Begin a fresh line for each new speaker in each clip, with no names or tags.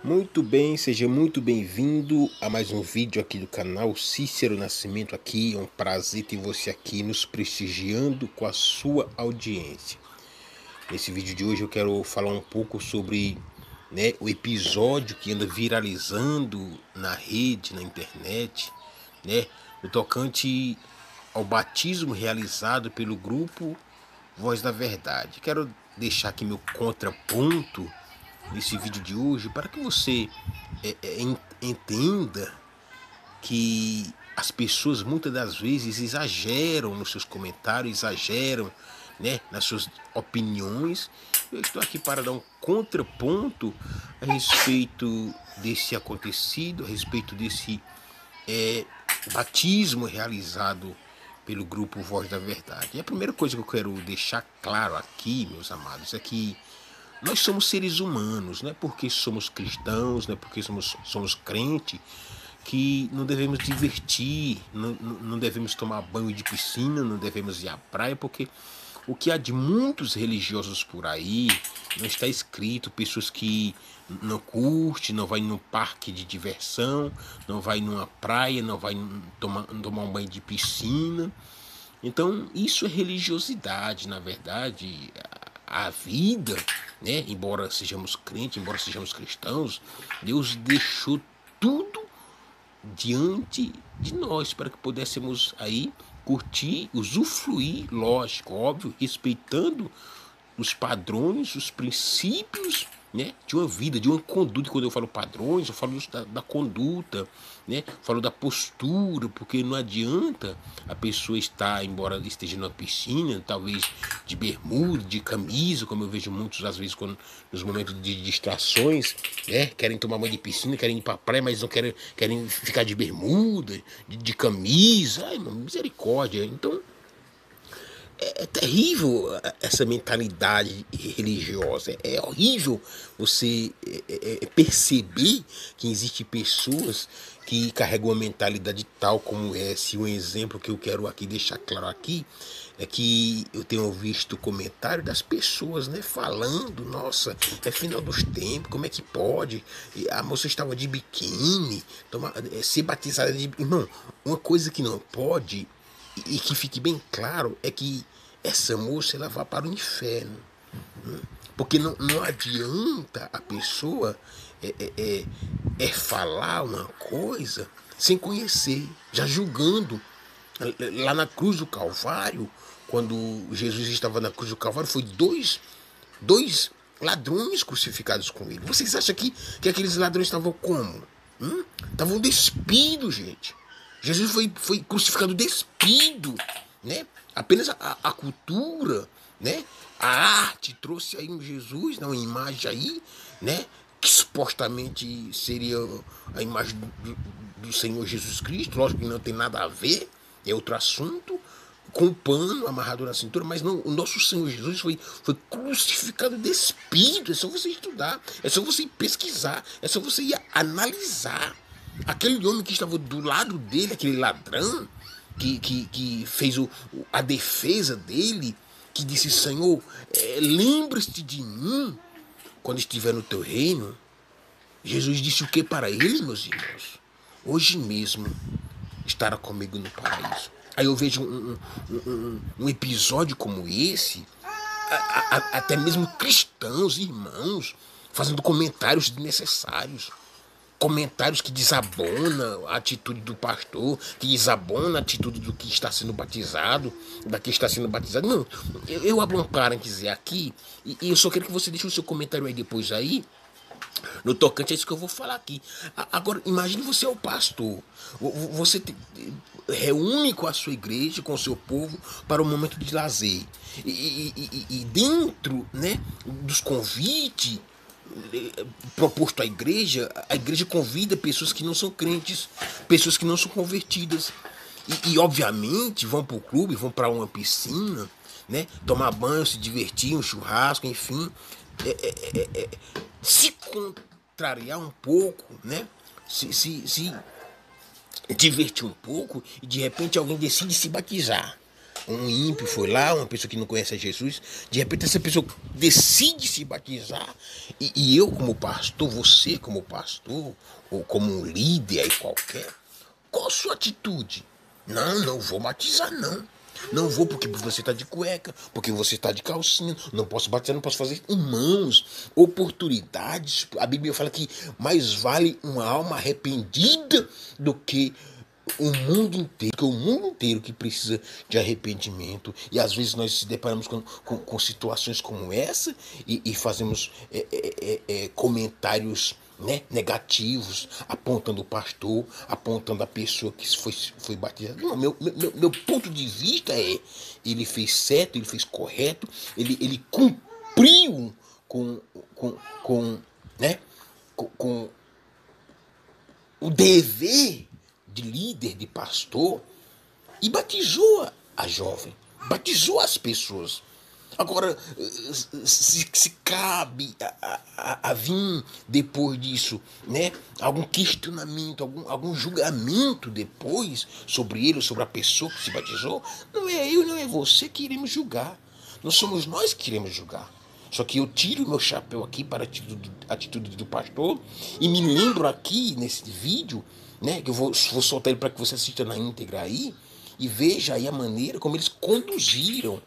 Muito bem, seja muito bem-vindo a mais um vídeo aqui do canal Cícero Nascimento aqui. É um prazer ter você aqui nos prestigiando com a sua audiência. Nesse vídeo de hoje eu quero falar um pouco sobre o episódio que anda viralizando na rede, na internet, no tocante ao batismo realizado pelo grupo Voz da Verdade. Quero deixar aqui meu contraponto nesse vídeo de hoje para que você entenda que as pessoas muitas das vezes exageram nos seus comentários, exageram nas suas opiniões. Eu estou aqui para dar um contraponto a respeito desse acontecido, a respeito desse batismo realizado pelo grupo Voz da Verdade. E a primeira coisa que eu quero deixar claro aqui, meus amados, é que nós somos seres humanos, não é porque somos cristãos, não é porque somos crentes, que não devemos divertir, não devemos tomar banho de piscina, não devemos ir à praia, porque o que há de muitos religiosos por aí não está escrito, pessoas que não curtem, não vai num parque de diversão, não vai numa praia, não vai tomar um banho de piscina. Então, isso é religiosidade, na verdade. A vida, embora sejamos crentes, embora sejamos cristãos, Deus deixou tudo diante de nós para que pudéssemos aí curtir, usufruir, lógico, óbvio, respeitando os padrões, os princípios, de uma vida, de uma conduta. Quando eu falo padrões, eu falo da conduta, falo da postura, porque não adianta a pessoa estar, embora esteja numa piscina, talvez de bermuda, de camisa, como eu vejo muitos às vezes nos momentos de distrações, querem tomar banho de piscina, querem ir para a praia, mas não querem ficar de bermuda, de camisa. Ai, misericórdia. Então é terrível essa mentalidade religiosa. É horrível você perceber que existem pessoas que carregam uma mentalidade tal como essa. E um exemplo que eu quero aqui deixar claro aqui é que eu tenho visto comentário das pessoas, falando: nossa, é final dos tempos, como é que pode? E a moça estava de biquíni, ser batizada de... Irmão, uma coisa que não pode, e que fique bem claro, é que essa moça ela vai para o inferno. Porque não adianta a pessoa falar uma coisa sem conhecer, já julgando. Lá na cruz do Calvário, quando Jesus estava na cruz do Calvário, foi dois ladrões crucificados com ele. Vocês acham que aqueles ladrões estavam como? Estavam despidos, gente. Jesus foi crucificado despido, Apenas a cultura, a arte trouxe aí um Jesus, uma imagem aí, que supostamente seria a imagem do Senhor Jesus Cristo. Lógico que não tem nada a ver, é outro assunto, com o pano amarrado na cintura, mas não, o nosso Senhor Jesus foi crucificado despido. É só você estudar, é só você pesquisar, é só você ir analisar. Aquele homem que estava do lado dele, aquele ladrão, que fez a defesa dele, que disse: Senhor, lembre-se de mim quando estiver no teu reino. Jesus disse o que para ele, meus irmãos? Hoje mesmo estará comigo no paraíso. Aí eu vejo um episódio como esse, até mesmo cristãos, irmãos, fazendo comentários desnecessários. Comentários que desabonam a atitude do pastor, que desabona a atitude do que está sendo batizado, da que está sendo batizado. Não, eu abro um parêntese aqui, e eu só quero que você deixe o seu comentário aí depois aí, no tocante a isso que eu vou falar aqui. Agora, imagine você é o pastor. Você reúne com a sua igreja, com o seu povo, para um momento de lazer. E dentro dos convites proposto à igreja, a igreja convida pessoas que não são crentes, pessoas que não são convertidas. E obviamente vão para o clube, vão para uma piscina, tomar banho, se divertir, um churrasco, enfim. Se contrariar um pouco, se divertir um pouco, e de repente alguém decide se batizar. um ímpio foi lá, uma pessoa que não conhece a Jesus, de repente essa pessoa decide se batizar, e eu como pastor, você como pastor, ou como um líder aí qualquer, qual a sua atitude? Não, não vou batizar não. Não vou porque você está de cueca, porque você está de calcinha, não posso batizar, não posso fazer. Irmãos, oportunidades, a Bíblia fala que mais vale uma alma arrependida do que o mundo inteiro, que o mundo inteiro que precisa de arrependimento. E às vezes nós se deparamos com situações como essa e fazemos comentários, né, negativos, apontando o pastor, apontando a pessoa que foi batizada. Não, meu ponto de vista é, ele fez certo, ele fez correto, ele cumpriu com, né, com o dever de líder, de pastor, e batizou a jovem, batizou as pessoas. Agora, se cabe a vir depois disso, né, algum questionamento, algum julgamento depois sobre ele, sobre a pessoa que se batizou, não é eu, não é você que iremos julgar. Não somos nós que iremos julgar. Só que eu tiro o meu chapéu aqui para a atitude do pastor e me lembro aqui nesse vídeo, né, que eu vou soltar ele para que você assista na íntegra aí e veja aí a maneira como eles conduziram,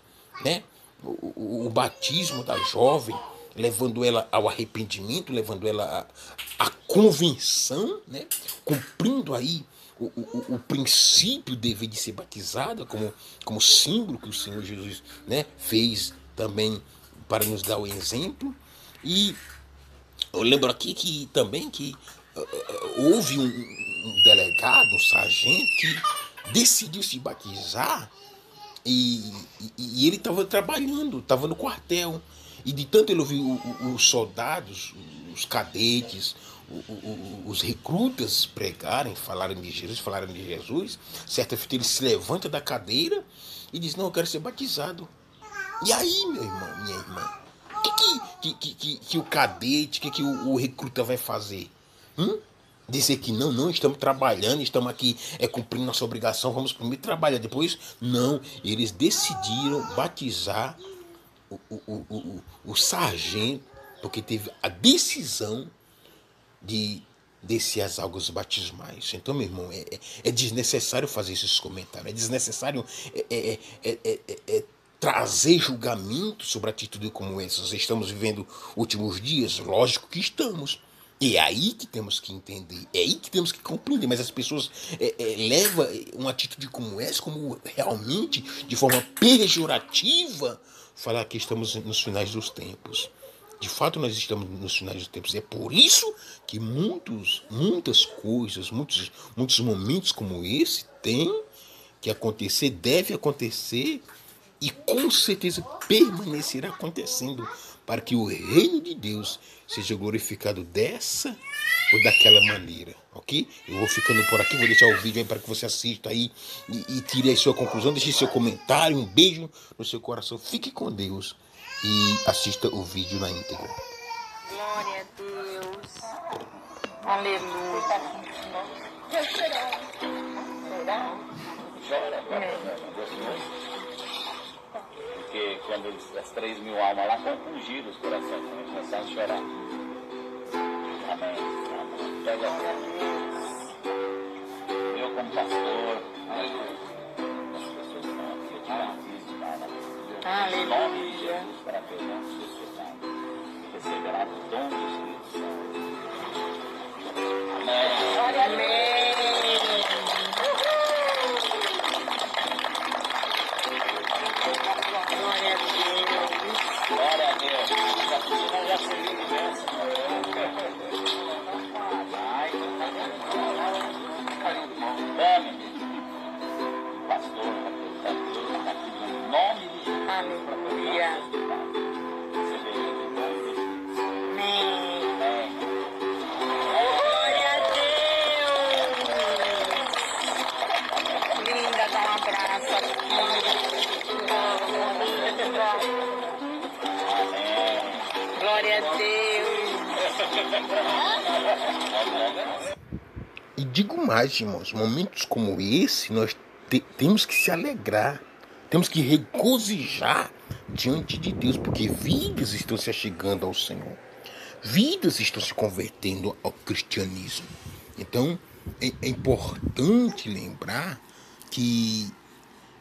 né, o batismo da jovem, levando ela ao arrependimento, levando ela à convenção, né, cumprindo aí o princípio dever de ser batizada como símbolo que o Senhor Jesus, né, fez também para nos dar o exemplo. E eu lembro aqui que também que houve um delegado, um sargento que decidiu se batizar e ele estava trabalhando, estava no quartel. E de tanto ele ouvir os soldados, os cadetes, os recrutas pregarem, falarem de Jesus, certa feita ele se levanta da cadeira e diz, não, eu quero ser batizado. E aí, meu irmão, minha irmã, que o cadete, que o recruta vai fazer? Dizer que não, não, estamos trabalhando, estamos aqui cumprindo nossa obrigação, vamos primeiro trabalhar, depois não. Eles decidiram batizar o sargento, porque teve a decisão de descer as águas batismais. Então, meu irmão, é desnecessário fazer esses comentários, é desnecessário trazer julgamento sobre atitude como essa. Nós estamos vivendo últimos dias? Lógico que estamos. E é aí que temos que entender, é aí que temos que compreender, mas as pessoas levam uma atitude como essa, como realmente, de forma pejorativa, falar que estamos nos finais dos tempos. De fato, nós estamos nos finais dos tempos. É por isso que muitas coisas, muitos momentos como esse têm que acontecer, deve acontecer e com certeza permanecerá acontecendo para que o reino de Deus seja glorificado dessa ou daquela maneira, ok? Eu vou ficando por aqui, vou deixar o vídeo aí para que você assista aí e tire a sua conclusão, deixe seu comentário, um beijo no seu coração, fique com Deus e assista o vídeo na íntegra.
Glória a Deus, aleluia.
Porque quando as 3.000 almas lá confundiram os corações, começaram a chorar. Amém. Amém. Pega a eu como pastor, as pessoas estão aqui, eu te batizo, Pai, em nome de Jesus, para perdão dos seus pecados. Receberá o dom do Espírito Santo. Amém.
Glória a Deus.
Glória a Deus. Nós já servimos bênção. Dame, pastor, está aqui no nome de Jesus.
Aleluia. Amém. Glória a Deus. Linda, dá um abraço aqui. Glória a Deus.
E digo mais, irmãos, momentos como esse, nós temos que se alegrar. Temos que regozijar diante de Deus, porque vidas estão se achegando ao Senhor. Vidas estão se convertendo ao cristianismo. Então, é importante lembrar que,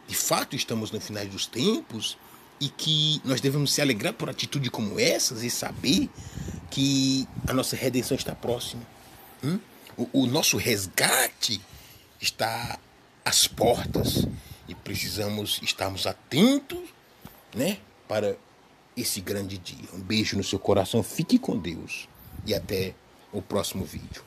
de fato, estamos no final dos tempos e que nós devemos se alegrar por atitudes como essas e saber que a nossa redenção está próxima. O nosso resgate está às portas e precisamos estarmos atentos, né, para esse grande dia. Um beijo no seu coração, fique com Deus e até o próximo vídeo.